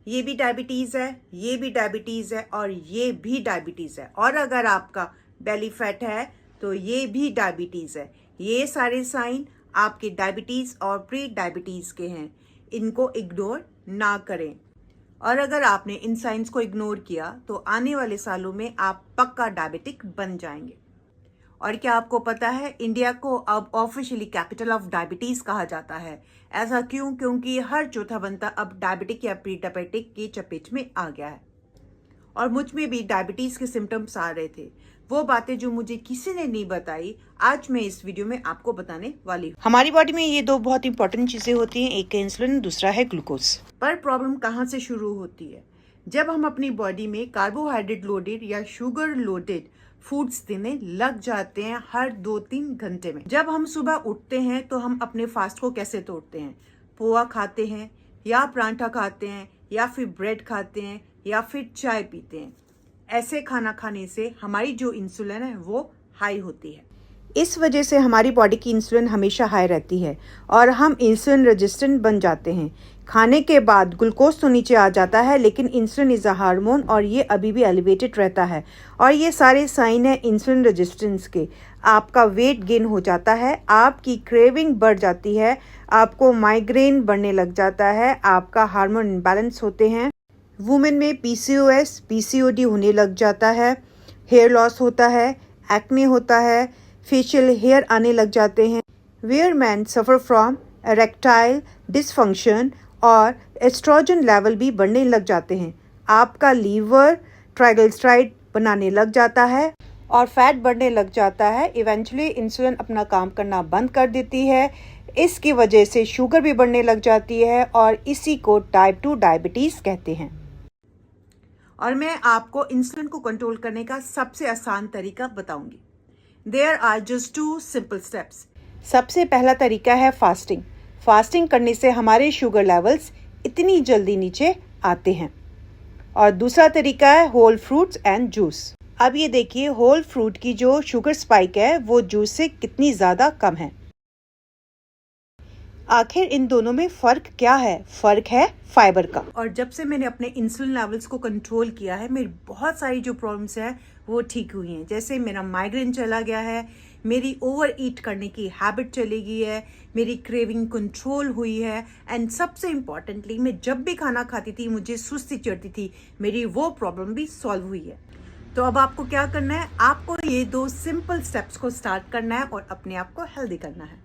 ये भी डायबिटीज़ है, ये भी डायबिटीज़ है और ये भी डायबिटीज़ है। और अगर आपका बेली फैट है तो ये भी डायबिटीज़ है। ये सारे साइन आपके डायबिटीज़ और प्री डायबिटीज़ के हैं। इनको इग्नोर ना करें। और अगर आपने इन साइंस को इग्नोर किया तो आने वाले सालों में आप पक्का डायबिटिक बन जाएंगे। और क्या आपको पता है, इंडिया को अब ऑफिशियली कैपिटल ऑफ डायबिटीज कहा जाता है। ऐसा क्यों? क्योंकि हर चौथा बंदा अब डायबिटिक या प्री डायबिटिक की चपेट में आ गया है। और मुझ में भी डायबिटीज के सिम्टम्स आ रहे थे। वो बातें जो मुझे किसी ने नहीं बताई, आज मैं इस वीडियो में आपको बताने वाली हूँ। हमारी बॉडी में ये दो बहुत इंपॉर्टेंट चीजें होती हैं, एक है इंसुलिन, दूसरा है ग्लूकोज। पर प्रॉब्लम कहाँ से शुरू होती है? जब हम अपनी बॉडी में कार्बोहाइड्रेट लोडेड या शुगर लोडेड फूड्स देने लग जाते हैं हर 2-3 घंटे में। जब हम सुबह उठते हैं तो हम अपने फास्ट को कैसे तोड़ते हैं? पोहा खाते हैं या पराठा खाते हैं या फिर ब्रेड खाते हैं या फिर चाय पीते हैं। ऐसे खाना खाने से हमारी जो इंसुलिन है वो हाई होती है। इस वजह से हमारी बॉडी की इंसुलिन हमेशा हाई रहती है और हम इंसुलिन रेजिस्टेंट बन जाते हैं। खाने के बाद ग्लूकोज तो नीचे आ जाता है, लेकिन इंसुलिन इज़ अ हार्मोन और ये अभी भी एलिवेटेड रहता है। और ये सारे साइन है इंसुलिन रेजिस्टेंस के। आपका वेट गेन हो जाता है, आपकी क्रेविंग बढ़ जाती है, आपको माइग्रेन बढ़ने लग जाता है, आपका हार्मोन इम्बैलेंस होते हैं। वुमेन में PCOS, PCOD होने लग जाता है, हेयर लॉस होता है, एक्ने होता है, फेशियल हेयर आने लग जाते हैं। Where man suffer from erectile dysfunction और एस्ट्रोजन लेवल भी बढ़ने लग जाते हैं। आपका लीवर ट्राइग्लिसराइड बनाने लग जाता है और फैट बढ़ने लग जाता है। इवेंचुअली इंसुलिन अपना काम करना बंद कर देती है। इसकी वजह से शुगर भी बढ़ने लग जाती है और इसी को टाइप 2 डायबिटीज़ कहते हैं। और मैं आपको इंसुलिन को कंट्रोल करने का सबसे आसान तरीका बताऊंगी। There are just 2 simple steps. सबसे पहला तरीका है फास्टिंग। फास्टिंग करने से हमारे शुगर लेवल्स इतनी जल्दी नीचे आते हैं। और दूसरा तरीका है होल फ्रूट्स एंड जूस। अब ये देखिए, होल फ्रूट की जो शुगर स्पाइक है वो जूस से कितनी ज़्यादा कम है। आखिर इन दोनों में फ़र्क क्या है? फ़र्क है फाइबर का। और जब से मैंने अपने इंसुलिन लेवल्स को कंट्रोल किया है, मेरी बहुत सारी जो प्रॉब्लम्स हैं वो ठीक हुई हैं। जैसे मेरा माइग्रेन चला गया है, मेरी ओवर ईट करने की हैबिट चली गई है, मेरी क्रेविंग कंट्रोल हुई है, एंड सबसे इम्पॉर्टेंटली मैं जब भी खाना खाती थी मुझे सुस्ती चढ़ती थी, मेरी वो प्रॉब्लम भी सॉल्व हुई है। तो अब आपको क्या करना है? आपको ये 2 सिंपल स्टेप्स को स्टार्ट करना है और अपने आप को हेल्दी करना है।